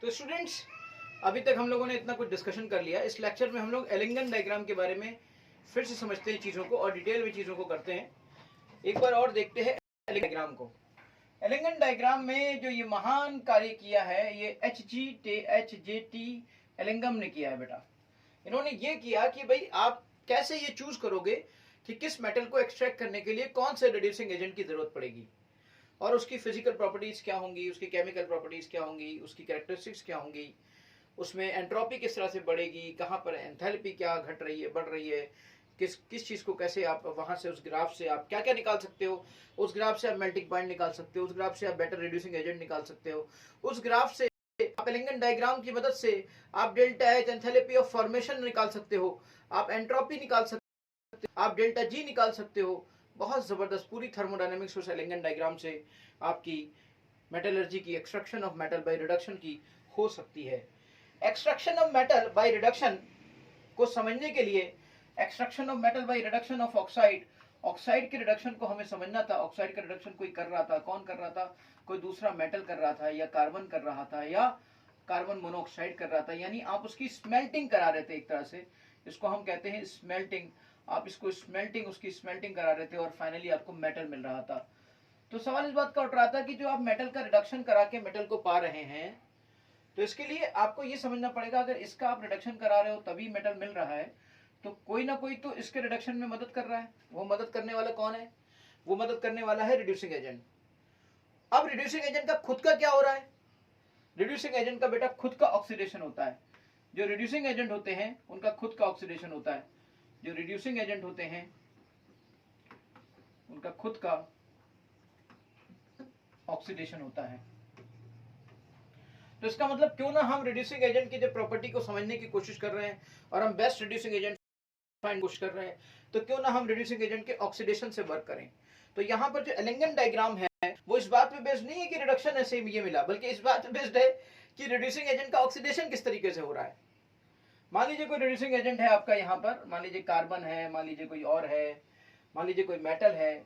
तो स्टूडेंट्स, अभी तक हम लोगों ने इतना कुछ डिस्कशन कर लिया। इस लेक्चर में हम लोग एलिंगन डायग्राम के बारे में फिर से समझते हैं चीज़ों को और डिटेल में चीज़ों को करते हैं। एक बार और देखते हैं एलिंगन डायग्राम को। एलिंगन डायग्राम में जो ये महान कार्य किया है ये H.G.T. एलिंगम ने किया है बेटा। इन्होंने ये किया कि भाई आप कैसे ये चूज करोगे कि किस मेटल को एक्सट्रैक्ट करने के लिए कौन से रिड्यूसिंग एजेंट की जरूरत पड़ेगी और उसकी फिजिकल प्रॉपर्टीज क्या होंगी, उसकी केमिकल प्रॉपर्टीज क्या होंगी, उसकी कैरेक्टरिस्टिक्स क्या होंगी, उसमें एंट्रोपी किस तरह से बढ़ेगी, कहाँ पर एंथैल्पी क्या घट रही है, बढ़ रही है, किस किस चीज़ को कैसे आप वहाँ से उस ग्राफ से आप क्या क्या निकाल सकते हो। उस ग्राफ से आप मेल्टिंग पॉइंट निकाल सकते हो, उस ग्राफ से आप बेटर रिड्यूसिंग एजेंट निकाल सकते हो, उस ग्राफ से आप एलिंगन डायग्राम की मदद से आप delta H enthalpy of formation निकाल सकते हो, आप एंट्रोपी निकाल सकते हो, आप डेल्टा जी निकाल सकते हो। बहुत ज़बरदस्त पूरी थर्मोडायनेमिक्स उस एलिंगन डायग्राम से आपकी मेटलर्जी की, extraction of metal by reduction की हो सकती है। Extraction of metal by reduction को समझने के लिए extraction of metal by reduction of oxide, oxide के रिडक्शन को हमें समझना था। ऑक्साइड का रिडक्शन कोई कर रहा था, कौन कर रहा था? कोई दूसरा मेटल कर रहा था, या कार्बन कर रहा था, या कार्बन मोनोऑक्साइड कर रहा था, यानी आप उसकी स्मेल्टिंग करा रहे थे एक तरह से। इसको हम कहते हैं स्मेल्टिंग। आप इसको स्मेल्टिंग, उसकी स्मेल्टिंग करा रहे थे और फाइनली आपको मेटल मिल रहा था। तो सवाल इस बात का उठ रहा था कि जो आप मेटल का रिडक्शन करा के मेटल को पा रहे हैं, तो इसके लिए आपको ये समझना पड़ेगा अगर इसका आप रिडक्शन करा रहे हो तभी मेटल मिल रहा है, तो कोई ना कोई तो इसके रिडक्शन में मदद कर रहा है। वो मदद करने वाला कौन है? वो मदद करने वाला है रिड्यूसिंग एजेंट। अब रिड्यूसिंग एजेंट का खुद का क्या हो रहा है? रिड्यूसिंग एजेंट का बेटा खुद का ऑक्सीडेशन होता है। जो रिड्यूसिंग एजेंट होते हैं उनका खुद का ऑक्सीडेशन होता है। जो रिड्यूसिंग एजेंट होते हैं उनका खुद का ऑक्सीडेशन होता है। तो इसका मतलब क्यों ना हम रिड्यूसिंग एजेंट की जो प्रॉपर्टी को समझने की कोशिश कर रहे हैं और हम बेस्ट रिड्यूसिंग एजेंट फाइंड कोशिश कर रहे हैं, तो क्यों ना हम रिड्यूसिंग एजेंट के ऑक्सीडेशन से वर्क करें। तो यहाँ पर जो एलिंगन डायग्राम है वो इस बात पे बेस्ड नहीं है कि रिडक्शन ऐसे ये मिला, बल्कि इस बात पे बेस्ड है कि रिड्यूसिंग एजेंट का ऑक्सीडेशन किस तरीके से हो रहा है। मान लीजिए कोई रिड्यूसिंग एजेंट है आपका यहाँ पर, मान लीजिए कार्बन है, मान लीजिए कोई और है, मान लीजिए कोई मेटल है,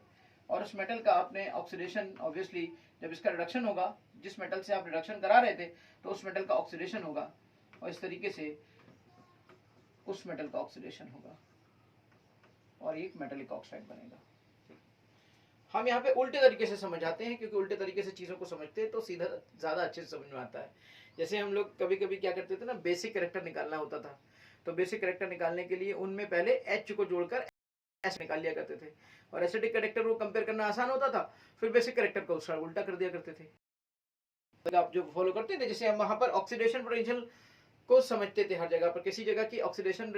और उस मेटल का आपने ऑक्सीडेशन, ऑब्वियसली जब इसका रिडक्शन होगा, जिस मेटल से आप रिडक्शन करा रहे थे, तो उस मेटल का ऑक्सीडेशन होगा और इस तरीके से उस मेटल का ऑक्सीडेशन होगा और एक मेटलिक ऑक्साइड बनेगा। हम यहाँ पे उल्टे तरीके से समझाते हैं, क्योंकि उल्टे तरीके से चीज़ों को समझते हैं तो सीधा ज़्यादा अच्छे से समझ में आता है। जैसे हम लोग कभी कभी क्या करते थे ना, बेसिक कैरेक्टर निकालना होता था, तो बेसिक कैरेक्टर निकालने के लिए उनमें पहले एच को जोड़कर एस निकाल लिया करते थे, और एसिडिक कैरेक्टर को कंपेयर करना आसान होता था, फिर बेसिक कैरेक्टर को उल्टा कर दिया करते थे। तो आप जो फॉलो करते थे, जैसे हम वहाँ पर ऑक्सीडेशन पोटेंशियल को समझते थे हर जगह पर, किसी जगह की ऑक्सीडेशन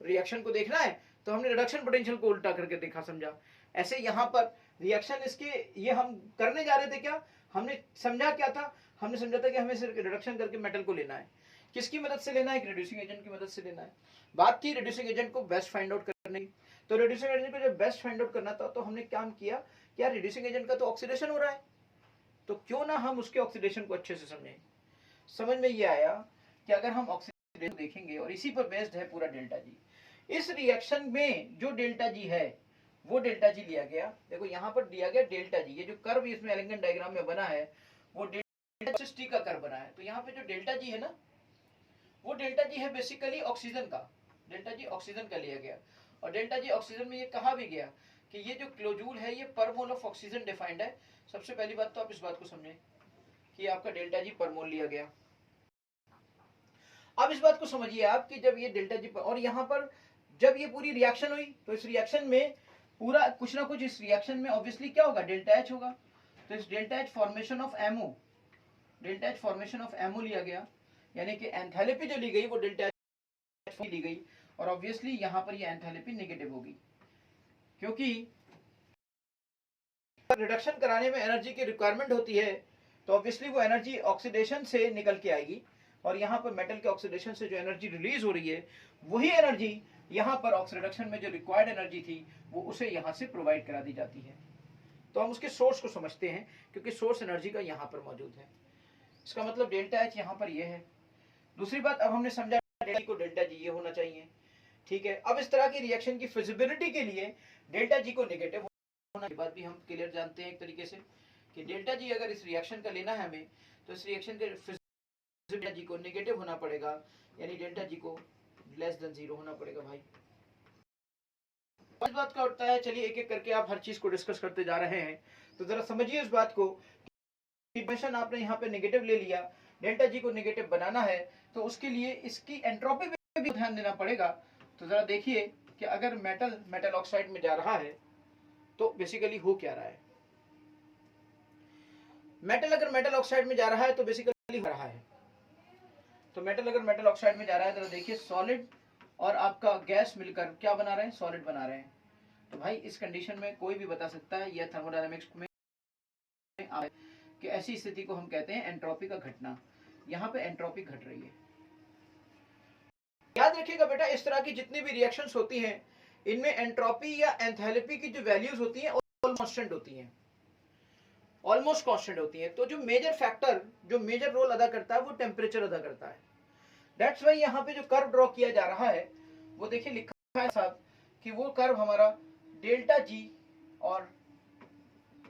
रिएक्शन को देखना है तो हमने रिडक्शन पोटेंशियल को उल्टा करके देखा, समझा। ऐसे यहाँ पर रिएक्शन इसके ये हम करने जा रहे थे, क्या हमने समझा क्या था? हमने समझा था कि हमें सिर्फ रिडक्शन करके मेटल को लेना है। किसकी मदद से लेना है? एक रिड्यूसिंग एजेंट की मदद से लेना है। बात थी रिड्यूसिंग एजेंट को बेस्ट फाइंड आउट करने की। तो रिड्यूसिंग एजेंट को जब बेस्ट फाइंड आउट करना था तो हमने काम किया कि यार रिड्यूसिंग एजेंट का तो ऑक्सीडेशन हो रहा है, तो क्यों ना हम उसके ऑक्सीडेशन को अच्छे से समझें। समझ में ये आया कि अगर हम ऑक्सीडेशन देखेंगे, और इसी पर बेस्ड है पूरा डेल्टा जी। इस रिएक्शन में जो डेल्टा जी है वो डेल्टा जी लिया गया। देखो यहाँ पर दिया गया डेल्टा जी, ये जो कर्व इसमें एलिंगन डायग्राम में बना है वो डेल्टा टी का कर्व बना है। तो यहाँ पे जो डेल्टा जी है ना, वो डेल्टा जी है बेसिकली ऑक्सीजन का। डेल्टा जी ऑक्सीजन का लिया गया, और डेल्टा जी ऑक्सीजन में ये कहा भी गया कि ये जो क्लोजूल है ये पर मोल ऑफ ऑक्सीजन डिफाइंड है। सबसे पहली बात तो आप इस बात को समझें कि आपका डेल्टा जी पर मोल लिया गया। अब इस बात को समझिए आप कि जब ये डेल्टा जी और यहाँ पर जब ये पूरी रिएक्शन हुई, तो इस रिएक्शन में पूरा कुछ ना कुछ इस रिएक्शन में ऑब्वियसली क्या होगा? डेल्टा एच होगा। तो इस delta H formation of MO, delta H formation of MO लिया गया, यानी कि एंथैल्पी जो ली गई वो डेल्टा एच ली गई, और ऑब्वियसली यहाँ पर ये एंथैल्पी नेगेटिव होगी, क्योंकि रिडक्शन कराने में एनर्जी की रिक्वायरमेंट होती है, तो ऑब्वियसली वो एनर्जी ऑक्सीडेशन से निकल के आएगी, और यहाँ पर मेटल के ऑक्सीडेशन से जो एनर्जी रिलीज हो रही है वही एनर्जी यहाँ पर ऑक्सीडेशन में जो रिक्वायर्ड एनर्जी थी वो उसे यहाँ से प्रोवाइड करा दी जाती है। तो हम उसके सोर्स को समझते हैं, क्योंकि सोर्स एनर्जी का यहाँ पर मौजूद है। इसका मतलब डेल्टा एच यहाँ पर ये है। दूसरी बात, अब हमने समझा डेल्टा को डेल्टा जी ये होना चाहिए, ठीक है। अब इस तरह की रिएक्शन की फिजिबिलिटी के लिए डेल्टा जी को नेगेटिव होना, ये बात भी हम क्लियर जानते हैं एक तरीके से कि डेल्टा जी अगर इस रिएक्शन का लेना है हमें, तो इस रिएक्शन के डेल्टा जी को नेगेटिव होना पड़ेगा, यानी डेल्टा जी को लेस देन 0 होना पड़ेगा भाई। इस बात का उठता है, चलिए एक एक करके आप हर चीज को डिस्कस करते जा रहे हैं, तो जरा समझिए इस बात को। इक्वेशन आपने यहाँ पे नेगेटिव ले लिया, डेल्टा जी को नेगेटिव बनाना है तो उसके लिए इसकी एंट्रोपी पे भी ध्यान देना पड़ेगा। तो जरा देखिए कि अगर मेटल ऑक्साइड में जा रहा है तो बेसिकली हो क्या रहा है। अगर मेटल ऑक्साइड में जा रहा है तो बेसिकली हो रहा है, तो मेटल अगर मेटल ऑक्साइड में जा रहा है तो देखिए सॉलिड और आपका गैस मिलकर क्या बना रहे हैं, सॉलिड बना रहे हैं। तो भाई इस कंडीशन में कोई भी बता सकता है, यह थर्मोडायनामिक्स में कि ऐसी स्थिति को हम कहते हैं एंट्रोपी का घटना। यहाँ पे एंट्रोपी घट रही है। याद रखिएगा बेटा, इस तरह की जितनी भी रिएक्शंस होती हैं इनमें एंट्रोपी या एंथैल्पी की जो वैल्यूज होती हैं ऑलमोस्ट कांस्टेंट होती हैं। तो जो मेजर फैक्टर, जो मेजर रोल अदा करता है वो टेम्परेचर अदा करता है। दैट्स वाई यहाँ पे जो कर्व ड्रॉ किया जा रहा है वो देखिए लिखा है साहब कि वो कर्व हमारा डेल्टा जी और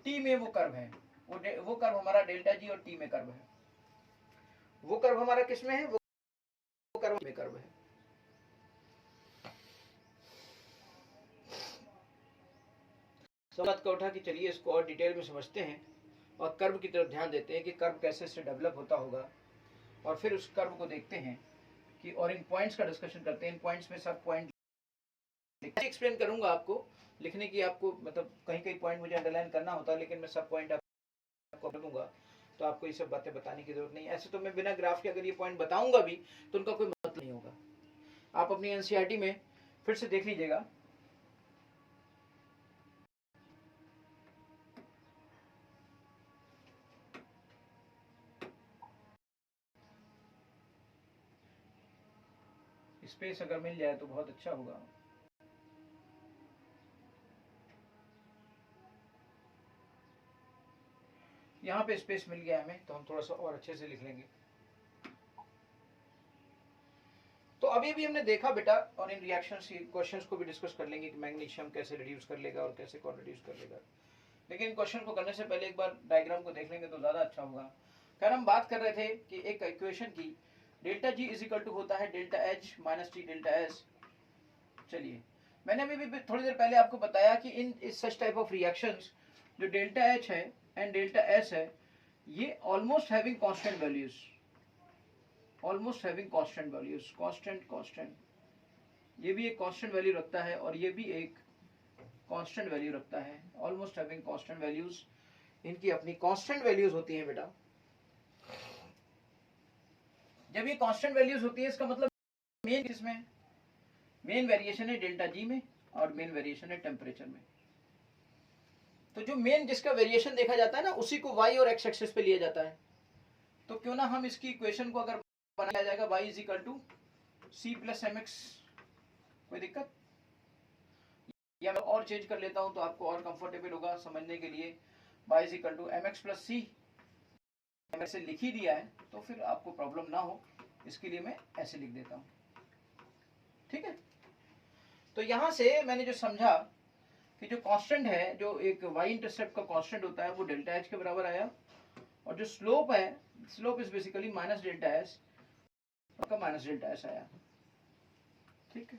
टी में वो कर्व है, वो कर्व हमारा डेल्टा जी और टी में कर्व है। वो कर्व हमारा किस में है, वो कर्व में कर्व है। बात का उठा कि चलिए इसको और डिटेल में समझते हैं और कर्व की तरफ ध्यान देते हैं कि कर्व कैसे से डेवलप होता होगा, और फिर उस कर्व को देखते हैं कि और इन पॉइंट्स का डिस्कशन करते हैं। इन पॉइंट्स में सब पॉइंट एक्सप्लेन करूंगा आपको, लिखने की आपको मतलब कहीं कहीं पॉइंट मुझे अंडरलाइन करना होता है, लेकिन मैं सब पॉइंट आपको दूंगा तो आपको ये सब बातें बताने की जरूरत नहीं। ऐसे तो मैं बिना ग्राफ के अगर ये पॉइंट बताऊंगा भी तो उनका कोई मतलब नहीं होगा। आप अपनी एनसीईआरटी में फिर से देख लीजिएगा। स्पेस अगर मिल जाए तो बहुत अच्छा होगा। यहाँ पे स्पेस मिल गया हमें तो हम थोड़ा सा और अच्छे से लिख लेंगे। तो अभी भी हमने देखा बेटा, और इन रिएक्शंस क्वेश्चंस को भी डिस्कस कर लेंगे कि मैग्नीशियम कैसे रिड्यूस कर लेगा और कैसे कौन रिड्यूस कर लेगा। लेकिन क्वेश्चन को करने से पहले एक बार डायग्राम को देख लेंगे तो ज्यादा अच्छा होगा। खैर हम बात कर रहे थे कि एक इक्वेशन की delta ji is equal to होता है delta H minus T delta S. चलिए मैंने अभी भी थोड़ी देर पहले आपको बताया कि इन सच टाइप ऑफ रिएक्शंस जो डेल्टा एच है एंड डेल्टा एस है ये almost having constant values, constant ये भी एक कांस्टेंट वैल्यू रखता है और ये भी एक कांस्टेंट वैल्यू रखता है, ऑलमोस्ट हैविंग कांस्टेंट वैल्यूज। इनकी अपनी कांस्टेंट वैल्यूज होती हैं बेटा। जब ये कांस्टेंट वैल्यूज होती है इसका मतलब मेन किसमें, मेन वेरिएशन है डेल्टा जी में और मेन वेरिएशन है टेम्परेचर में। तो जो मेन जिसका वेरिएशन देखा जाता है ना उसी को वाई और एक्स एक्सिस पे लिया जाता है। तो क्यों ना हम इसकी इक्वेशन को अगर बनाया जाएगा y is equal to C plus M X, कोई दिक्कत, या मैं और चेंज कर लेता हूं तो आपको और कंफर्टेबल होगा समझने के लिए। y is equal to m x plus c, ऐसे लिख ही दिया है तो फिर आपको प्रॉब्लम ना हो इसके लिए मैं ऐसे लिख देता हूं, ठीक है। तो यहां से मैंने जो समझा कि जो कांस्टेंट है, जो एक y इंटरसेप्ट का कांस्टेंट होता है वो डेल्टा एच के बराबर आया, और जो स्लोप है, slope is basically minus delta S का माइनस डेल्टा एस आया, ठीक है।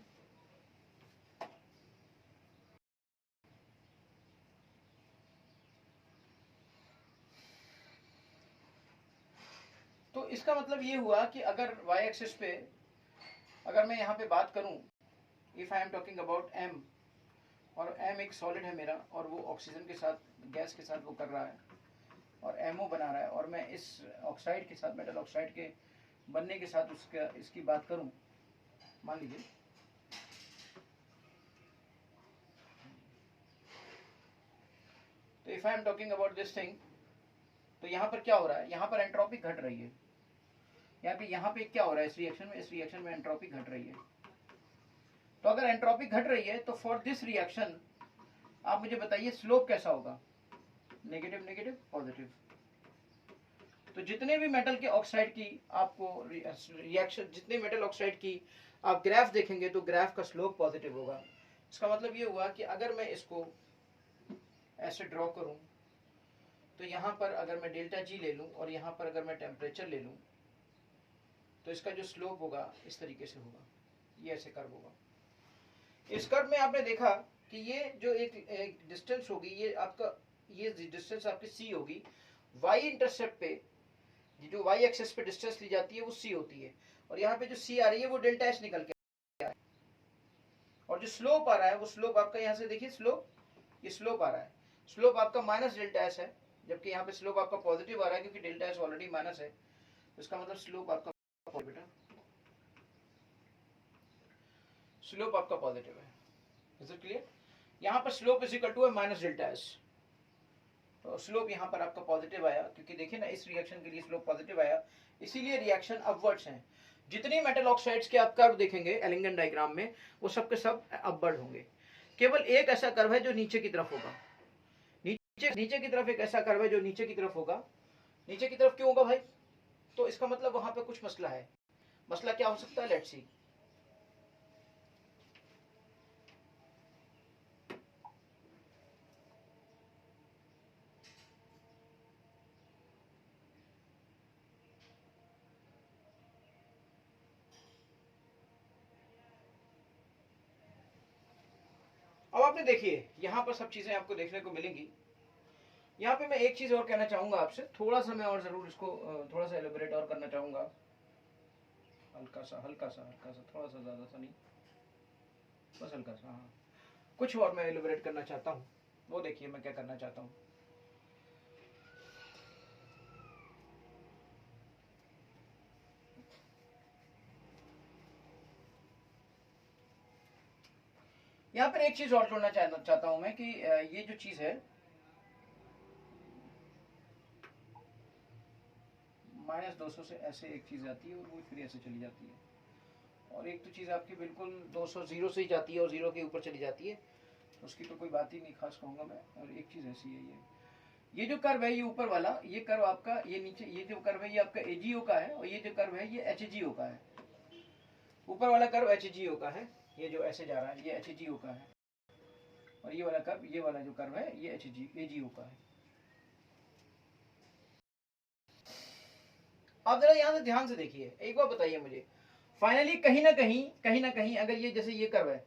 तो इसका मतलब ये हुआ कि अगर y एक्सिस पे अगर मैं यहाँ पे बात करूं, if I am talking about m, और m एक सॉलिड है मेरा और वो ऑक्सीजन के साथ, गैस के साथ वो कर रहा है और MO बना रहा है, और मैं इस ऑक्साइड के साथ, मेटल ऑक्साइड के बनने के साथ उसका इसकी बात करूं, मान लीजिए तो if I am talking about this thing, तो यहाँ पर क्या हो रहा है, यहाँ पर एंट्रोपी घट रही है। यहाँ पे क्या हो रहा है इस रिएक्शन में एंट्रोपी घट रही है। तो अगर एंट्रोपी घट रही है तो फॉर दिस रिएक्शन आप मुझे बताइए स्लोप कैसा होगा, नेगेटिव नेगेटिव पॉजिटिव। तो जितने भी मेटल के ऑक्साइड की आपको रिएक्शन, जितने मेटल ऑक्साइड की आप ग्राफ देखेंगे तो ग्राफ का स्लोप पॉजिटिव होगा। इसका मतलब ये हुआ कि अगर मैं इसको ऐसे ड्रॉ करूं तो यहाँ पर अगर मैं डेल्टा जी ले लूं और यहाँ पर अगर मैं टेम्परेचर ले लूं तो इसका जो स्लोप होगा इस तरीके से होगा, ये ऐसे कर्व होगा। इस कर्व में आपने देखा कि ये जो एक डिस्टेंस होगी, ये आपका ये डिस्टेंस आपकी सी होगी, वाई इंटरसेप्ट पे जो वाई एक्सिस पे डिस्टेंस ली जाती है वो सी होती है, और यहाँ पे जो सी आ रही है वो डेल्टा एच निकल के आ रहा है, और जो स्लोप आ रहा है वो स्लोप आपका यहाँ से देखिए स्लोप, ये स्लोप आ रहा है, स्लोप आपका माइनस डेल्टा एच है, जबकि यहाँ पे स्लोप आपका पॉजिटिव आ रहा है क्योंकि डेल्टा एच ऑलरेडी माइनस है, तो इसका मतलब स्लोप आपका बेटा स्लोप आपका पॉजिटिव है। Is it clear? यहाँ पर slope is equal to minus delta H, तो स्लोप यहाँ पर आपका पॉजिटिव आया, क्योंकि देखिए ना इस रिएक्शन के लिए स्लोप पॉजिटिव आया, इसीलिए रिएक्शन अपवर्ड्स हैं। जितनी मेटल ऑक्साइड्स के आप कर्व देखेंगे एलिंगन डायग्राम में वो सब के सब अपवर्ड होंगे, केवल एक ऐसा कर्व है जो नीचे की तरफ होगा, नीचे की तरफ एक ऐसा कर्व है जो नीचे की तरफ होगा। नीचे की तरफ क्यों होगा भाई? तो इसका मतलब वहां पे कुछ मसला है। मसला क्या हो सकता है? Let's see. अब आपने देखिए यहाँ पर सब चीजें आपको देखने को मिलेंगी। यहाँ पे मैं एक चीज और कहना चाहूंगा आपसे, थोड़ा सा मैं और जरूर इसको थोड़ा सा एलिबरेट और करना चाहूंगा, हल्का सा थोड़ा सा, ज्यादा सा नहीं, बस हल्का सा। हाँ, कुछ और मैं एलिबरेट करना चाहता हूँ, वो देखिए मैं क्या करना चाहता हूँ। यहाँ पर एक चीज और जोड़ना चाहता हूं मैं कि ये जो चीज है -200 से ऐसे एक चीज आती है और वो फिर ऐसे चली जाती है, और एक तो चीज आपकी बिल्कुल 200 जीरो से ही जाती है और जीरो के ऊपर चली जाती है, उसकी तो कोई बात ही नहीं खास कहूंगा मैं। और एक चीज ऐसी है, ये जो कर्व है ये ऊपर वाला, ये कर्व आपका, ये नीचे ये जो कर्व है ये आपका एजीओ का है, और ये जो कर्व है ये एचजीओ का है। ऊपर वाला कर्व एचजीओ का है, ये जो ऐसे जा रहा है ये एचजीओ का है, और ये वाला कर्व, ये वाला जो कर्व है ये एजीओ का है। आप जरा यहां से ध्यान से देखिए, एक बार बताइए मुझे, फाइनली कहीं ना कहीं अगर ये जैसे ये कर्व है,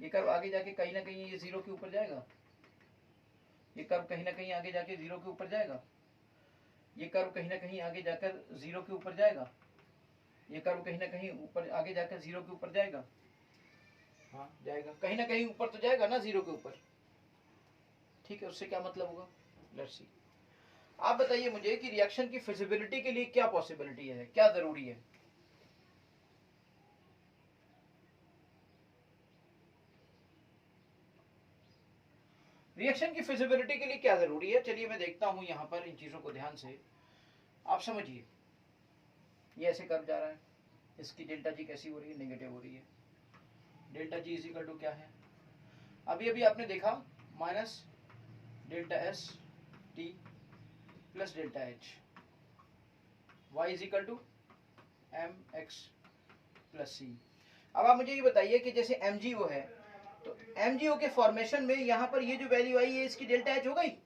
ये कर्व आगे जाके कहीं ना कहीं ये जीरो के ऊपर जाएगा, ये कर्व कहीं ना कहीं आगे जाके जीरो के ऊपर जाएगा, ये कर्व कहीं ना कहीं आगे जाकर जीरो के ऊपर जाएगा, ये कर्व कहीं ना कहीं ऊपर आगे जाकर जीरो के ऊपर जाएगा। हाँ जाएगा, कहीं ना कहीं ऊपर तो जाएगा ना जीरो के ऊपर, ठीक है। उससे क्या मतलब होगा? Let's see. आप बताइए मुझे कि रिएक्शन की फिजिबिलिटी के लिए क्या पॉसिबिलिटी है, क्या जरूरी है? रिएक्शन की फिजिबिलिटी के लिए क्या जरूरी है? चलिए मैं देखता हूं यहां पर इन चीजों को ध्यान से, आप समझिए। ये ऐसे कर्व जा रहा है, इसकी डेल्टा जी कैसी हो रही है? नेगेटिव हो रही है। Delta ji is equal to क्या है? अभी अभी आपने देखा minus delta s t plus delta h, y is equal to m x plus c. अब आप मुझे ये बताइए कि जैसे एमजीओ है, तो एमजीओ के फॉर्मेशन में यहां पर ये जो वैल्यू आई है इसकी डेल्टा एच हो गई।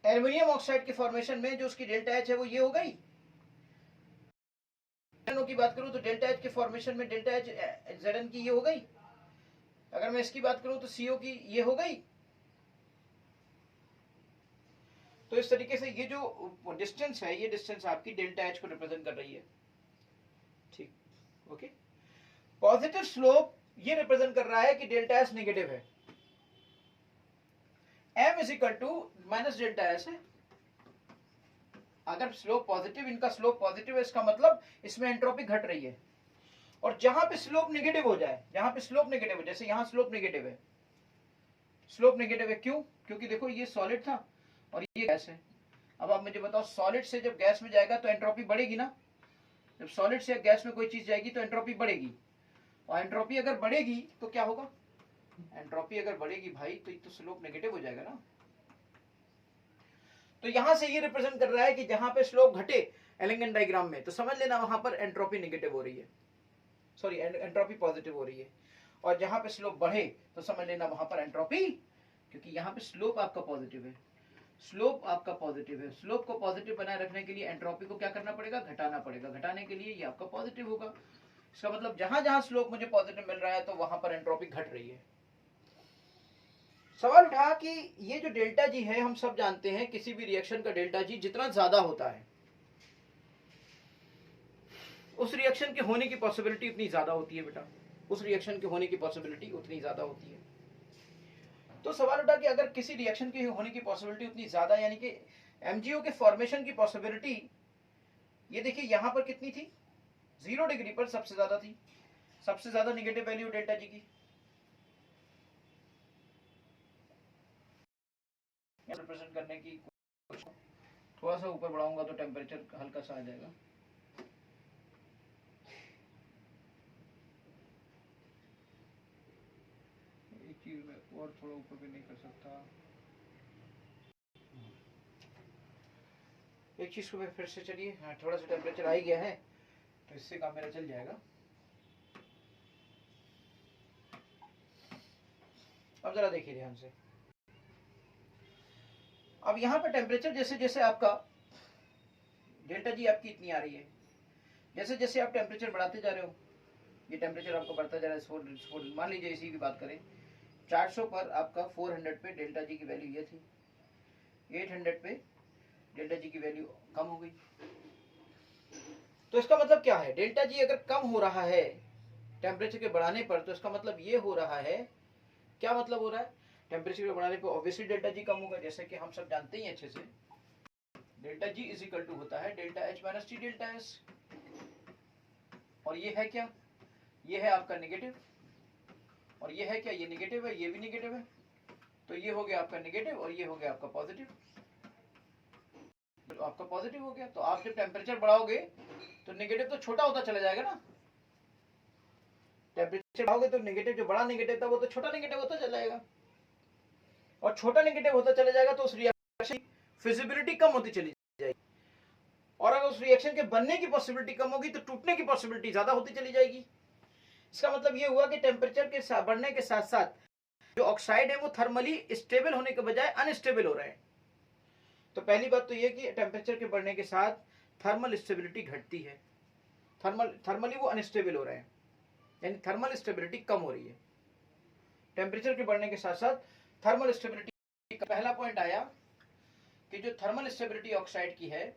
एल्युमिनियम ऑक्साइड के फॉर्मेशन में जो उसकी डेल्टा एच है वो ये हो गई। की बात करूं तो डेल्टा एच के फॉर्मेशन में डेल्टा एच जेडन की ये हो गई। अगर मैं इसकी बात करूं तो सीओ की ये हो गई। तो इस तरीके से ये जो डिस्टेंस है, ये डिस्टेंस आपकी डेल्टा एच को रिप्रेजेंट कर रही है, ठीक, ओके। पॉजिटिव स्लोप ये रिप्रेजेंट कर रहा है कि डेल्टा एच नेगेटिव है, m is equal to minus delta H है। अगर स्लोप पॉजिटिव, इनका स्लोप पॉजिटिव है, इसका मतलब इसमें एंट्रोपी घट रही है। और जहां पे स्लोप नेगेटिव हो जाए, जहां पे स्लोप नेगेटिव हो, जैसे यहां स्लोप नेगेटिव है, स्लोप नेगेटिव है क्यों? क्योंकि देखो ये सॉलिड था और ये गैस है। अब आप मुझे बताओ, सॉलिड से जब गैस में जाएगा तो एंट्रोपी बढ़ेगी ना। जब सॉलिड से गैस में कोई चीज जाएगी तो एंट्रोपी बढ़ेगी, और एंट्रोपी अगर बढ़ेगी तो क्या होगा? एंट्रोपी अगर बढ़ेगी भाई तो स्लोप नेगेटिव हो जाएगा ना। तो यहां से ये रिप्रेजेंट कर रहा है कि जहां पे स्लोप घटे एलिंगन डायग्राम में, तो समझ लेना वहां पर एंट्रोपी नेगेटिव हो रही है, सॉरी एंट्रोपी पॉजिटिव हो रही है। और जहां पे स्लोप बढ़े तो समझ लेना वहां पर एंट्रोपी, क्योंकि यहां पे स्लोप आपका पॉजिटिव है, स्लोप आपका पॉजिटिव है। स्लोप को पॉजिटिव बनाए रखने के लिए एंट्रोपी को क्या करना पड़ेगा, घटाना पड़ेगा। घटाने के लिए ये आपका पॉजिटिव होगा। इसका मतलब जहां जहां स्लोप मुझे पॉजिटिव मिल रहा है तो वहां पर एंट्रोपी घट रही है। सवाल उठा कि ये जो डेल्टा जी है, हम सब जानते हैं किसी भी रिएक्शन का डेल्टा जी जितना ज्यादा होता है उस रिएक्शन के होने की पॉसिबिलिटी उतनी ज्यादा होती है बेटा, उस रिएक्शन के होने की पॉसिबिलिटी उतनी ज्यादा होती है। तो सवाल उठा कि अगर किसी रिएक्शन के होने की पॉसिबिलिटी उतनी ज्यादा, यानी कि एमजीओ के फॉर्मेशन की पॉसिबिलिटी, ये देखिए यहां पर कितनी थी, 0 डिग्री पर सबसे ज्यादा थी, सबसे ज्यादा निगेटिव वैल्यू डेल्टा जी की। रिप्रेजेंट करने की थोड़ा सा ऊपर बढ़ाऊंगा तो टेम्परेचर हल्का सा आ जाएगा। एक चीज में और थोड़ा ऊपर भी नहीं कर सकता। एक चीज को मैं फिर से, चलिए, हाँ, थोड़ा सा टेम्परेचर आ ही गया है तो इससे काम मेरा चल जाएगा। अब जरा देखिए ध्यान से, अब यहाँ पर टेम्परेचर जैसे जैसे आपका डेल्टा जी आपकी इतनी आ रही है, जैसे जैसे आप टेम्परेचर बढ़ाते जा रहे हो, ये टेम्परेचर आपका बढ़ता जा रहा है। मान लीजिए इसी की बात करें, 400 पर आपका 400 पे डेल्टा जी की वैल्यू ये थी, 800 पे डेल्टा जी की वैल्यू कम हो गई। तो इसका मतलब क्या है, डेल्टा जी अगर कम हो रहा है टेम्परेचर के बढ़ाने पर, तो इसका मतलब ये हो रहा है, क्या मतलब हो रहा है, टेम्परेचर के बढ़ाने पर ऑब्वियसली डेल्टा जी कम होगा। जैसे कि हम सब जानते ही अच्छे से, delta ji is equal to होता है delta H minus T delta S. और ये है क्या, ये है आपका नेगेटिव, और ये है क्या, ये नेगेटिव है, ये भी नेगेटिव है। तो ये हो गया आपका नेगेटिव और ये हो गया आपका पॉजिटिव, तो आपका पॉजिटिव हो गया। तो आप जब टेम्परेचर बढ़ाओगे तो नेगेटिव तो छोटा होता चला जाएगा ना, टेम्परेचर बढ़ाओगे तो नेगेटिव जो बड़ा नेगेटिव था वो तो छोटा नेगेटिव होता चला जाएगा, और छोटा नेगेटिव होता चला जाएगा तो उस रिएक्शन की फिजिबिलिटी कम होती चली जाएगी, और अगर उस रिएक्शन के बनने की पॉसिबिलिटी कम होगी तो टूटने की पॉसिबिलिटी ज्यादा होती चली जाएगी। इसका मतलब ये हुआ कि टेम्परेचर के बढ़ने के साथ साथ जो ऑक्साइड है वो थर्मली स्टेबल होने के बजाय अनस्टेबल हो रहा है। तो पहली बात तो ये कि टेम्परेचर के बढ़ने के साथ थर्मल स्टेबिलिटी घटती है, थर्मली वो अनस्टेबल हो रहे हैं, यानी थर्मल स्टेबिलिटी कम हो रही है टेम्परेचर के बढ़ने के साथ साथ। थर्मल स्टेबिलिटी का पहला पॉइंट आया कि जो थर्मल स्टेबिलिटी ऑक्साइड की है,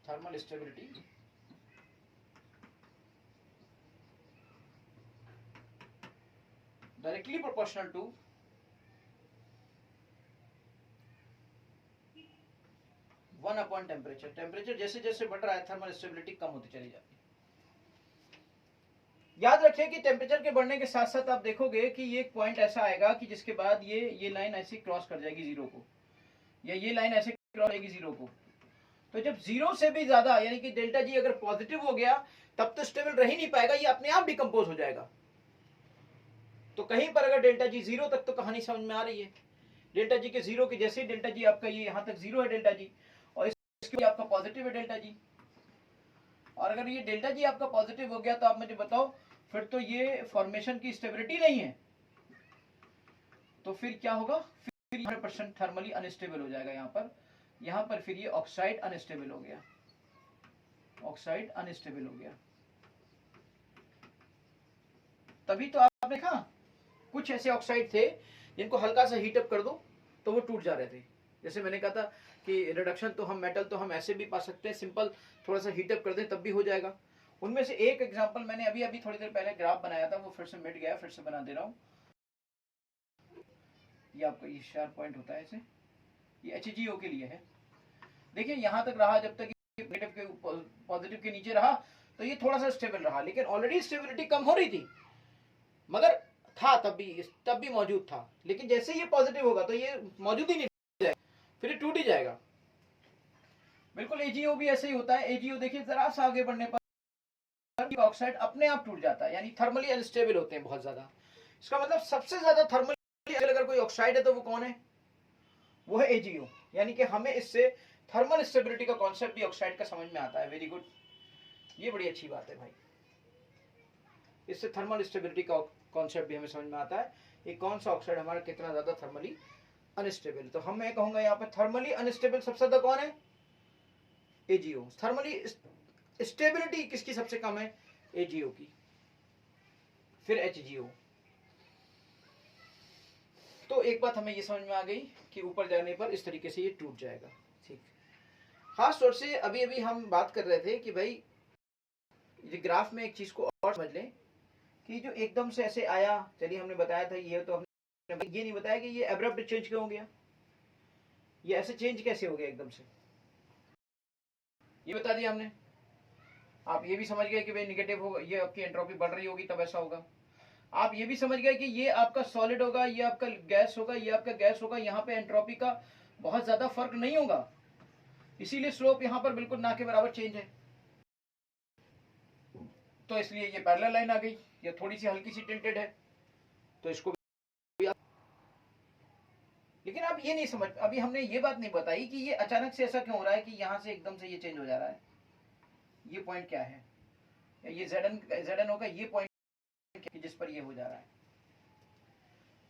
thermal stability directly proportional to one upon temperature. Temperature जैसे जैसे बढ़ रहा है थर्मल स्टेबिलिटी कम होती चली जाती है। याद रखिए कि टेम्परेचर के बढ़ने के साथ साथ आप देखोगे कि ये एक पॉइंट ऐसा आएगा कि जिसके बाद ये लाइन ऐसे क्रॉस कर जाएगी जीरो को, या ये लाइन ऐसे क्रॉस करेगी जीरो को। तो जब जीरो से भी ज्यादा, यानी कि डेल्टा जी अगर पॉजिटिव हो गया तब तो स्टेबल रह ही नहीं पाएगा, ये अपने आप डिकम्पोज हो जाएगा। तो कहीं पर अगर डेल्टा जी जीरो तक, तो कहानी समझ में आ रही है, डेल्टा जी के जीरो के जैसे डेल्टा जी आपका ये यहां तक जीरो है डेल्टा जी, और इसके आपका पॉजिटिव है डेल्टा जी। और अगर ये डेल्टा जी आपका पॉजिटिव हो गया तो आप मुझे बताओ, फिर तो ये फॉर्मेशन की स्टेबिलिटी नहीं है, तो फिर क्या होगा, फिर 100% थर्मली अनस्टेबल हो जाएगा यहां पर फिर ये ऑक्साइड अनस्टेबल हो गया, ऑक्साइड अनस्टेबल हो गया। तभी तो आपने देखा कुछ ऐसे ऑक्साइड थे जिनको हल्का सा हीटअप कर दो तो वो टूट जा रहे थे। जैसे मैंने कहा था कि रिडक्शन तो हम मेटल तो हम ऐसे भी पा सकते हैं, सिंपल थोड़ा सा हीटअप कर दें तब भी हो जाएगा। उनमें से एक एग्जांपल मैंने अभी अभी थोड़ी देर पहले ग्राफ बनाया था, वो फिर से मिट गया, फिर से बना दे रहा हूँ। ये आपका ये शार्प पॉइंट होता है, इसे ये HgO के लिए है। देखिए यहां तक रहा, जब तक नेगेटिव के पॉजिटिव के नीचे रहा तो ये थोड़ा सा स्टेबल रहा, लेकिन ऑलरेडी स्टेबिलिटी कम हो रही थी, मगर था तब भी मौजूद था। लेकिन जैसे ये पॉजिटिव होगा तो ये मौजूद ही नहीं जाएगा, फिर ये टूट ही जाएगा। बिल्कुल AgO भी ऐसे ही होता है। AgO देखिए जरा सा आगे बढ़ने पर ऑक्साइड अपने आप टूट जाता है, यानी थर्मली अनस्टेबल होते हैं बहुत ज्यादा। इसका मतलब सबसे ज्यादा थर्मली अगर कोई ऑक्साइड है तो वो कौन है, वो है AgO। यानी कि हमें इससे थर्मल स्टेबिलिटी का कॉन्सेप्ट भी ऑक्साइड का समझ में आता है। वेरी गुड, ये बड़ी अच्छी बात है भाई, इससे थर्मल स्टेबिलिटी का कॉन्सेप्ट भी हमें समझ में आता है। ये कौन सा ऑक्साइड हमारा कितना ज्यादा थर्मली अनस्टेबल। तो हम मैं कहूंगा यहाँ पे थर्मली अनस्टेबल सबसे ज्यादा कौन है? एजीओ। थर्मली स्टेबिलिटी किसकी सबसे कम है? एजीओ की। फिर एचजीओ। तो एक बात हमें ये समझ में आ गई कि ऊपर जाने पर इस तरीके से ये टूट जाएगा। ठीक, खास तौर से अभी अभी हम बात कर रहे थे कि भाई ये ग्राफ में एक चीज को और समझ लें कि जो एकदम से ऐसे आया, चलिए हमने बताया था ये, तो हमने ये नहीं बताया कि ये एब्रप्ट चेंज क्यों हो गया, ये ऐसे चेंज कैसे हो गया एकदम से, ये बता दिया हमने। आप ये भी समझ गए कि भाई निगेटिव होगा, ये आपकी एंट्रोपी बढ़ रही होगी तब ऐसा होगा। आप ये भी समझ गए कि ये आपका सॉलिड होगा, ये आपका गैस होगा, ये आपका गैस होगा, यहाँ पे एंट्रोपी का बहुत ज्यादा फर्क नहीं होगा, इसीलिए स्लोप यहाँ पर बिल्कुल ना के बराबर चेंज है। तो इसलिए ये पैरेलल लाइन आ गई, ये थोड़ी सी हल्की सी टिल्टेड है, तो इसको भी लेकिन आप ये नहीं समझ, अभी हमने ये बात नहीं बताई कि ये अचानक से ऐसा क्यों हो रहा है कि यहां से एकदम से ये चेंज हो जा रहा है। ये पॉइंट क्या है, ये जेडन होगा, ये पॉइंट जिस पर ये हो जा रहा है।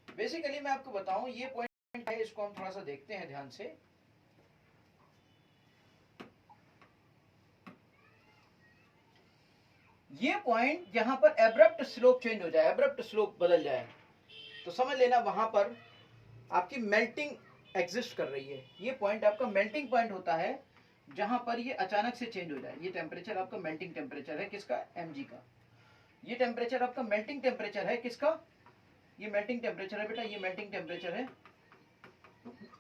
बेसिकली मैं आपको बताऊं ये पॉइंट है, इसको हम थोड़ा सा देखते हैं ध्यान से। ये पॉइंट जहां पर एब्रप्ट स्लोप चेंज हो जाए, एब्रप्ट स्लोप बदल जाए, तो समझ लेना वहां पर आपकी मेल्टिंग एग्जिस्ट कर रही है। ये पॉइंट आपका मेल्टिंग पॉइंट होता है जहां पर ये अचानक से चेंज हो जाए। ये टेम्परेचर आपका मेल्टिंग टेम्परेचर है किसका? mg का। ये टेम्परेचर आपका मेल्टिंग टेम्परेचर है किसका? ये मेल्टिंग टेम्परेचर है बेटा, ये मेल्टिंग टेम्परेचर है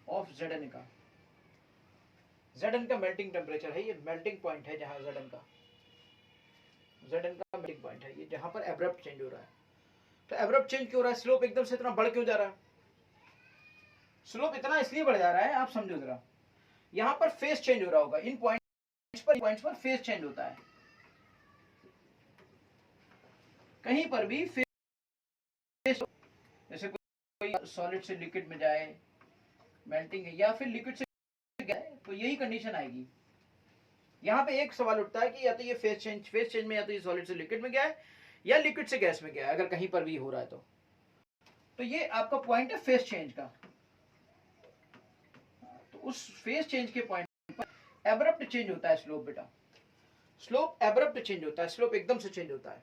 ऑफ Zn का। Zn का मेल्टिंग टेम्परेचर है, ये मेल्टिंग पॉइंट है जहां Zn का मेल्टिंग पॉइंट है, ये जहां पर एब्रप्ट चेंज हो रहा है। तो एब्रप्ट चेंज क्यों हो रहा है? स्लोप एकदम से इतना बढ़ क्यों जा रहा है? स्लोप इतना इसलिए बढ़ जा रहा है, आप समझो जरा, यहां पर फेस चेंज हो रहा होगा, इन पॉइंट्स पर फेस चेंज होता है। कहीं पर भी फेस, जैसे कोई सॉलिड से लिक्विड में जाए, मेल्टिंग है, या फिर लिक्विड से गैस, तो यही कंडीशन आएगी। यहां पे एक सवाल उठता है कि या तो ये फेस चेंज में या तो ये सॉलिड से लिक्विड में गया है या लिक्विड से गैस में गया है, अगर कहीं पर भी हो रहा है तो ये आपका पॉइंट है फेस चेंज का। तो उस फेस चेंज के पॉइंट पर एब्रप्ट चेंज होता है स्लोप बेटा, स्लोप एब्रप्ट चेंज होता है, स्लोप एकदम से चेंज होता है।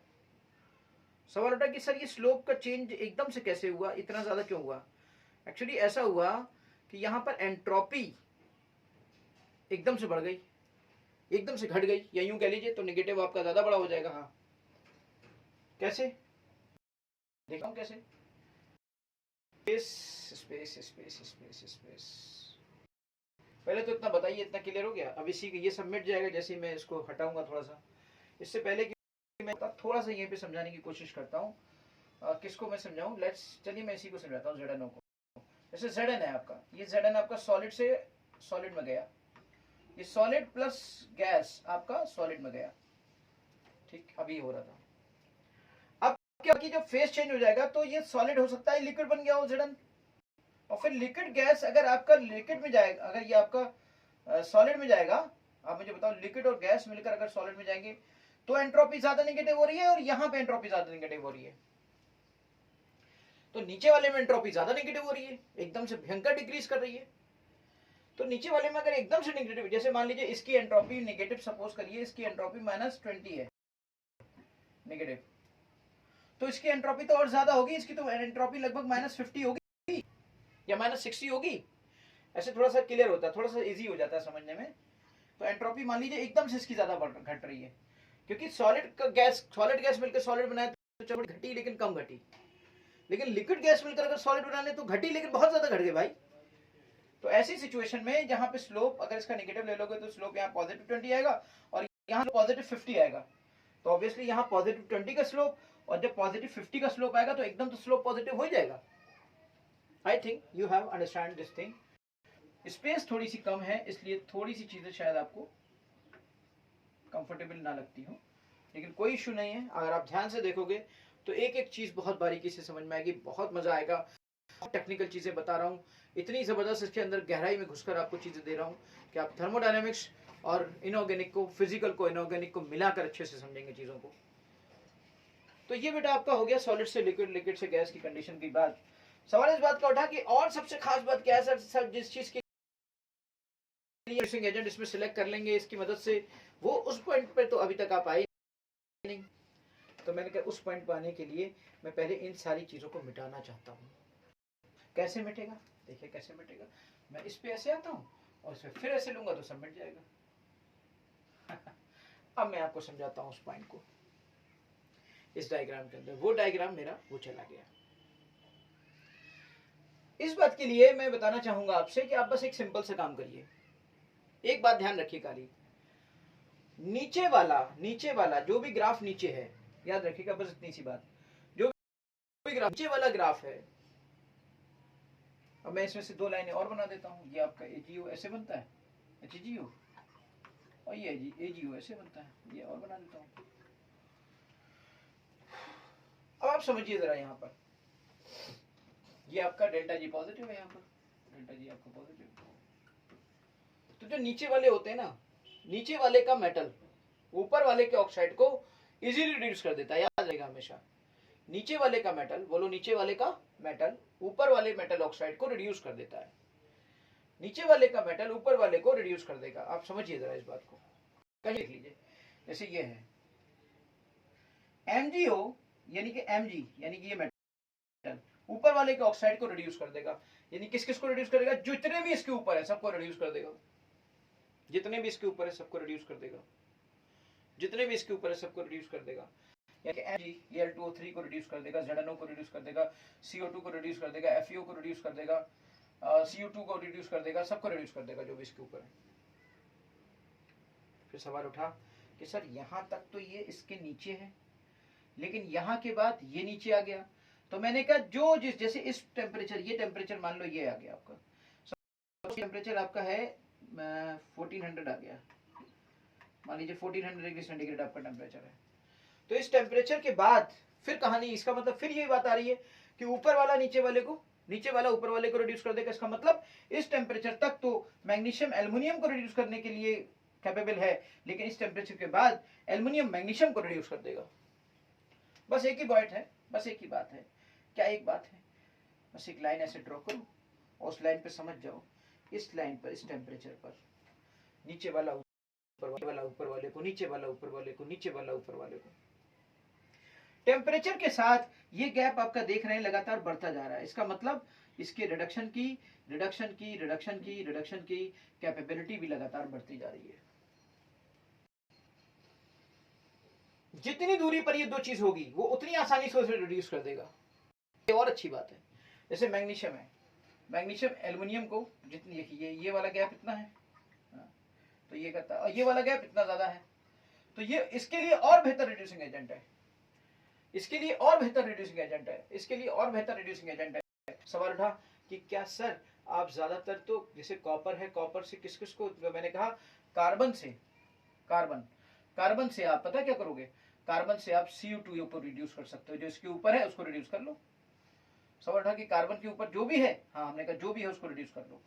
सवाल उठा कि सर ये स्लोप का चेंज एकदम से कैसे हुआ, इतना ज्यादा क्यों हुआ? एक्चुअली ऐसा हुआ कि यहां पर एंट्रोपी एकदम से बढ़ गई, एकदम से घट गई, या यूं कह लीजिए तो नेगेटिव आपका ज्यादा बड़ा हो जाएगा। हाँ, कैसे देखा हूं कैसे? Space space space space space, पहले तो इतना बताइए, इतना क्लियर हो गया? अब इसी ये सब मिट जाएगा जैसे मैं इसको हटाऊंगा थोड़ा सा। इससे पहले कि मैं थोड़ा सा यहीं पे समझाने की कोशिश करता हूँ। किसको मैं समझाऊं? चलिए मैं इसी को समझाता हूँ, Zn को। जैसे Zn है आपका, ये Zn आपका सॉलिड से सॉलिड में गया, ये सॉलिड प्लस गैस आपका सॉलिड में गया। ठीक, अभी हो रहा था। अब क्या कि जब फेस चेंज हो जाएगा तो ये सॉलिड हो सकता है लिक्विड बन गया हो Zn, और फिर लिक्विड गैस अगर आपका लिक्विड में जाएगा, अगर ये आपका सॉलिड में जाएगा, आप मुझे बताओ लिक्विड और गैस मिलकर अगर सॉलिड में जाएंगे तो एंट्रोपी ज्यादा नेगेटिव हो रही है और यहां पे एंट्रोपी ज्यादा नेगेटिव हो रही है। तो नीचे वाले में एंट्रोपी ज्यादा नेगेटिव हो रही है, एकदम से भयंकर डिक्रीज कर रही है। तो नीचे वाले में अगर एकदम से नेगेटिव, जैसे मान लीजिए इसकी एंट्रोपी नेगेटिव, सपोज करिए इसकी एंट्रोपी -20 है नेगेटिव, तो इसकी एंट्रोपी तो और ज्यादा होगी, इसकी तो एंट्रोपी लगभग -50 होगी या -60 होगी। ऐसे थोड़ा सा क्लियर होता है, थोड़ा सा इजी हो जाता है समझने में। तो एंट्रोपी मान लीजिए एकदम से इसकी ज्यादा घट रही है, क्योंकि सॉलिड गैस मिलकर सॉलिड बनाए तो घटी, लेकिन कम घटी। लेकिन लिक्विड गैस मिलकर अगर सॉलिड बनाने तो घटी, लेकिन बहुत ज्यादा घट गई भाई। तो ऐसी सिचुएशन में जहां पे स्लोप अगर इसका नेगेटिव ले लोगे तो स्लोप यहाँ +20 आएगा और यहाँ +50 आएगा। तो ऑब्वियसली यहाँ +20 का स्लोप, और जब +50 का स्लोप आएगा तो एकदम तो स्लोप पॉजिटिव हो जाएगा। I think you have understand this thing. Space थोड़ी सी कम है, इसलिए थोड़ी सी चीजें शायद आपको कंफर्टेबल ना लगती हो, लेकिन कोई इश्यू नहीं है। अगर आप ध्यान से देखोगे तो एक एक चीज बहुत बारीकी से समझ में आएगी, बहुत मजा आएगा। टेक्निकल चीजें बता रहा हूँ, इतनी जबरदस्त इसके अंदर गहराई में घुसकर आपको चीजें दे रहा हूँ कि आप थर्मोडायनेमिक्स और इनऑर्गेनिक को, फिजिकल को इनऑर्गेनिक को मिलाकर अच्छे से समझेंगे चीजों को। तो ये बेटा आपका हो गया सॉलिड से लिक्विड, लिक्विड से गैस की कंडीशन की बात। सवाल इस बात का उठा कि और सबसे खास बात क्या है सर, जिस चीज की रिड्यूसिंग एजेंट इसमें सिलेक्ट कर लेंगे इसकी मदद से, वो उस पॉइंट पे तो अभी तक आप आए नहीं। तो मैंने कहा उस पॉइंट पर आने के लिए मैं पहले इन सारी चीजों को मिटाना चाहता हूँ। कैसे मिटेगा, देखिए कैसे मिटेगा। मैं इस पे ऐसे आता हूँ और इस पे फिर ऐसे लूंगा तो सब मिट जाएगा। अब मैं आपको समझाता हूँ उस पॉइंट को। इस डायग्राम के अंदर वो डायग्राम मेरा वो चला गया। इस बात के लिए मैं बताना चाहूंगा आपसे कि आप बस एक सिंपल सा काम करिए। एक बात ध्यान रखिए खाली, नीचे वाला जो भी ग्राफ नीचे है, याद रखिएगा बस इतनी सी बात, जो भी ग्राफ नीचे वाला ग्राफ है, अब मैं इसमें से दो लाइनें और बना देता हूं। ये आपका एजीओ ऐसे बनता है, एचजीओ, और ये एजीओ ऐसे बनता है, ये और बना देता हूं। अब आप समझिए जरा, यहां पर ये आपका डेल्टा जी पॉजिटिव है, यहां पर डेल्टा जी आपका पॉजिटिव। तो जो नीचे वाले होते हैं ना, नीचे वाले का मेटल ऊपर वाले के ऑक्साइड को इजीली रिड्यूस कर देता है, याद रहेगा हमेशा। नीचे वाले का मेटल, बोलो नीचे वाले का मेटल ऊपर वाले मेटल ऑक्साइड को रिड्यूस कर देता है। नीचे वाले का मेटल ऊपर वाले को रिड्यूस कर देगा। आप समझिए जरा इस बात को, कहीं लिख लीजिए। जैसे ये है MgO, यानी कि Mg यानी कि ये मेटल ऊपर वाले के ऑक्साइड को रिड्यूस कर देगा। यानी किस किस को रिड्यूस करेगा, जितने भी इसके ऊपर है सबको रिड्यूस कर देगा। जितने भी इसके ऊपर है सबको रिड्यूस कर देगा, जितने भी इसके ऊपर है सबको रिड्यूस कर देगा। यानी Mg ये L2O3 को रिड्यूस कर देगा, ZNO को रिड्यूस कर देगा, CO2 को रिड्यूस कर देगा, FeO को रिड्यूस कर देगा, CO2 को रिड्यूस कर देगा, सबको रिड्यूस कर देगा जो भी इसके ऊपर है। फिर सवाल उठा कि सर यहां तक तो ये इसके नीचे है, लेकिन यहां के बाद ये नीचे आ गया। तो मैंने कहा जो जैसे इस टेम्परेचर, ये टेम्परेचर मान लो ये आ गया आपका, टेम्परेचर आपका है 1400 आ गया, मान लीजिए 1400 डिग्री सेंटीग्रेड आपका टेम्परेचर है। तो इस टेम्परेचर के बाद फिर कहानी, इसका मतलब फिर यही बात आ रही है कि ऊपर वाला नीचे वाले को, नीचे वाला ऊपर वाले को रिड्यूस कर देगा। इसका मतलब इस टेम्परेचर तक तो मैग्नीशियम एल्युमिनियम को रिड्यूस करने के लिए कैपेबल है, लेकिन इस टेम्परेचर के बाद एल्युमिनियम मैग्नीशियम को रिड्यूस कर देगा। बस एक ही पॉइंट है, बस एक ही बात है। क्या एक बात है, बस एक लाइन ऐसे ड्रॉ करो और उस लाइन पे समझ जाओ, इस लाइन पर, इस टेम्परेचर पर नीचे वाला ऊपर वाले को, नीचे वाला ऊपर वाले को, नीचे वाला ऊपर वाले को, टेम्परेचर के साथ ये गैप आपका देख रहे हैं लगातार बढ़ता जा रहा है। इसका मतलब इसके रिडक्शन की कैपेबिलिटी भी लगातार बढ़ती जा रही है। जितनी दूरी पर ये दो चीज होगी वो उतनी आसानी से उसे रिड्यूस कर देगा। ये और अच्छी बात है। जैसे मैग्नीशियम है, मैग्नीशियम एल्युमिनियम को जितनी, ये वाला गैप इतना है, तो ये करता है, और ये वाला गैप इतना ज्यादा है, तो ये इसके लिए और बेहतर रिड्यूसिंग एजेंट है, इसके लिए और बेहतर रिड्यूसिंग एजेंट है, इसके लिए और बेहतर रिड्यूसिंग एजेंट है। सवाल उठा कि क्या सर आप ज्यादातर तो जैसे कॉपर है, कॉपर से किस किस को, मैंने कहा कार्बन से, कार्बन से आप पता क्या करोगे, कार्बन से आप CO2 को रिड्यूस कर सकते हो, जो इसके ऊपर है उसको रिड्यूस कर लो। सवाल उठा कि कार्बन के ऊपर जो भी है, हाँ हमने कहा जो भी है उसको रिड्यूस कर लो।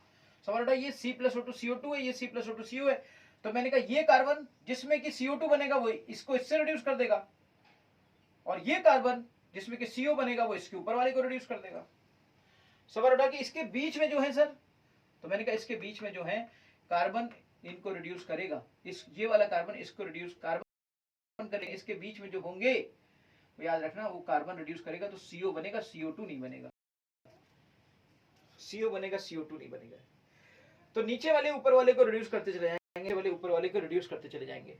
सवाल उठा ये C+O2 CO2 है, ये C+O2 CO है, तो मैंने कहा ये कार्बन जिसमें कि CO2 बनेगा वो इसको इससे रिड्यूस कर देगा, और ये कार्बन जिसमें कि CO बनेगा वो इसके ऊपर वाले को रिड्यूस कर देगा। सवाल उठा कि इसके बीच में जो है सर, तो मैंने कहा इसके बीच में जो है कार्बन इनको रिड्यूस करेगा, इस ये वाला कार्बन इसको रिड्यूस कार्बन करेगा, इसके बीच में जो होंगे वो याद रखना, वो कार्बन रिड्यूस करेगा तो CO बनेगा, CO2 नहीं बनेगा, CO बनेगा, CO2 नहीं बनेगा। तो नीचे वाले ऊपर वाले को रिड्यूस करते चले जाएंगे, वाले ऊपर वाले को रिड्यूस करते चले जाएंगे,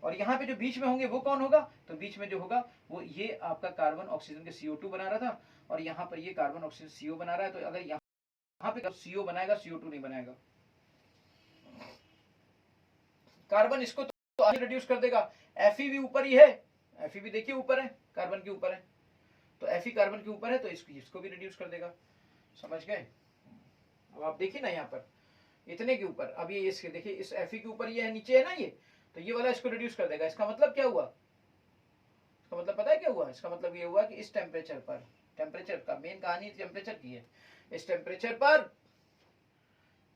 और यहाँ पे जो बीच में होंगे वो कौन होगा, तो बीच में जो होगा वो ये आपका कार्बन ऑक्सीजन के CO2 बना रहा था, और यहाँ पर ये कार्बन ऑक्सीजन CO बना रहा है। तो अगर यहाँ पे CO बनाएगा, CO2 नहीं बनाएगा, कार्बन इसको तो रिड्यूस कर देगा। Fe भी ऊपर ही है, Fe भी देखिए ऊपर है, कार्बन के ऊपर है, तो Fe कार्बन के ऊपर है तो इसको भी रिड्यूस कर देगा। समझ गए? अब आप देखिए ना यहाँ पर इतने के ऊपर, अब ये इसके देखिए इस Fe के ऊपर ये है, नीचे है ना ये, तो ये वाला इसको रिड्यूस कर देगा। इसका मतलब क्या हुआ, इसका मतलब पता है क्या हुआ, इसका मतलब ये हुआ कि इस टेम्परेचर पर, टेम्परेचर का मेन कहानी टेम्परेचर की है, इस टेम्परेचर पर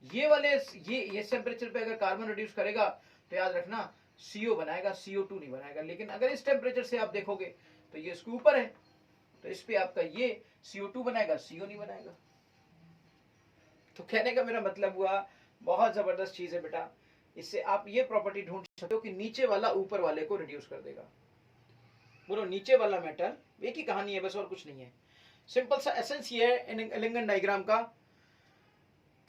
ये वाले ये टेम्परेचर पे अगर कार्बन रिड्यूस करेगा तो याद रखना CO बनाएगा, CO2 नहीं बनाएगा। लेकिन अगर इस टेम्परेचर से आप देखोगे तो ये इसके ऊपर है, तो इस पे आपका ये CO2 बनाएगा, CO नहीं बनाएगा। तो कहने का मेरा मतलब हुआ बहुत जबरदस्त चीज है बेटा, इससे आप ये प्रॉपर्टी ढूंढ सकते हो कि नीचे वाला ऊपर वाले को रिड्यूस कर देगा। बोलो नीचे वाला मेटल, एक ही कहानी है बस, और कुछ नहीं है। सिंपल सा एसेंस ये है एलिंगन डायग्राम का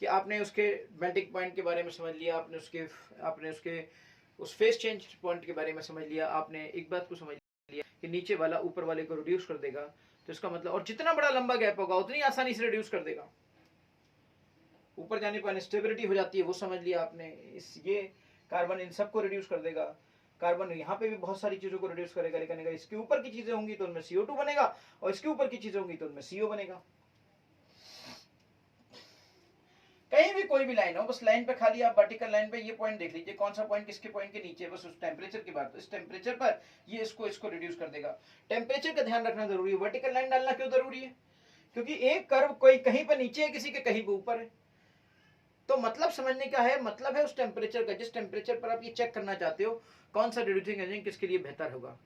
कि आपने उसके मेल्टिंग पॉइंट के बारे में समझ लिया, आपने उसके उस फेस चेंज पॉइंट के बारे में समझ लिया, आपने एक बात को समझ लिया कि नीचे वाला ऊपर वाले को रिड्यूस कर देगा। तो इसका मतलब, और जितना बड़ा लंबा गैप होगा उतनी आसानी से रिड्यूस कर देगा। ऊपर जाने पर अनस्टेबिलिटी हो जाती है, वो समझ लिया आपने। ये कार्बन इन सबको रिड्यूस कर देगा। कार्बन यहाँ पे भी बहुत सारी चीजों को रिड्यूस करेगा, लेकिन अगर इसके ऊपर की चीजें होंगी तो उनमें CO2 बनेगा, और इसके ऊपर की चीजें होंगी तो उनमें CO बनेगा। कहीं भी कोई भी लाइन हो, बस लाइन पे खाली आप वर्टिकल लाइन पे ये पॉइंट देख लीजिए, कौन सा पॉइंट किसके पॉइंट के नीचे, बस उस टेम्परेचर की बात। इस टेम्परेचर पर ये इसको रिड्यूस कर देगा। टेम्परेचर का ध्यान रखना जरूरी है। वर्टिकल लाइन डालना क्यों जरूरी है? क्योंकि एक कर्व कोई कहीं पर नीचे है, किसी के कहीं पर ऊपर है। तो मतलब समझने का है, मतलब है उस टेम्परेचर का जिस टेम्परेचर पर आप ये चेक करना चाहते हो कौन सा रिड्यूसिंग एजेंट किसके लिए बेहतर होगा।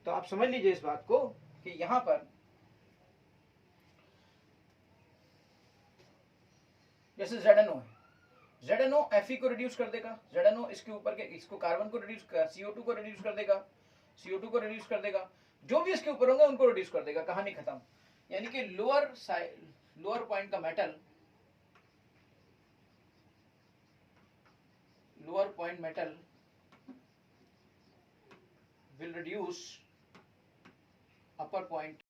तो आप समझ लीजिए इस बात को कि यहां पर जैसे ZNO है, ZNO Fe को रिड्यूस कर देगा, ZNO इसके ऊपर के इसको कार्बन को रिड्यूस कर, CO2 को रिड्यूस कर देगा, CO2 को रिड्यूस कर देगा, जो भी इसके ऊपर होंगे उनको रिड्यूस कर देगा, कहानी खत्म। यानी कि लोअर पॉइंट का metal, lower point metal will reduce upper point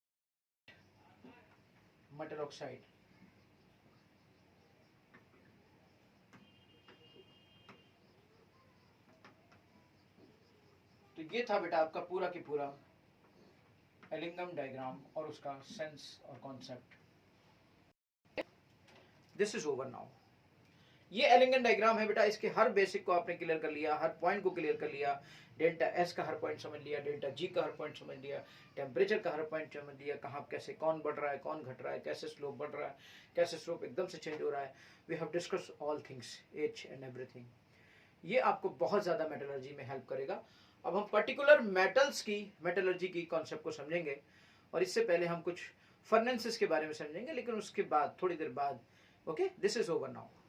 metal oxide। तो ये था बेटा आपका पूरा की पूरा एलिंगम डायग्राम और उसका सेंस और concept. This is over now. ये एलिंगन डायग्राम है बेटा, इसके हर बेसिक को आपने क्लियर कर लिया, हर पॉइंट को क्लियर कर लिया, डेल्टा एस का हर पॉइंट समझ लिया, डेल्टा जी का हर पॉइंट समझ लिया, टेम्परेचर का हर पॉइंट समझ लिया, कहाँ कैसे कौन बढ़ रहा है कौन घट रहा है, कैसे स्लोप बढ़ रहा है, कैसे स्लोप एकदम से चेंज हो रहा है। We have discuss all things, H and everything. ये आपको बहुत ज़्यादा मेटलर्जी में हेल्प करेगा। अब हम पर्टिकुलर मेटल्स की मेटलर्जी की कॉन्सेप्ट को समझेंगे, और इससे पहले हम कुछ फर्नेंसेस के बारे में समझेंगे, लेकिन उसके बाद थोड़ी देर बाद। Okay, this is over now.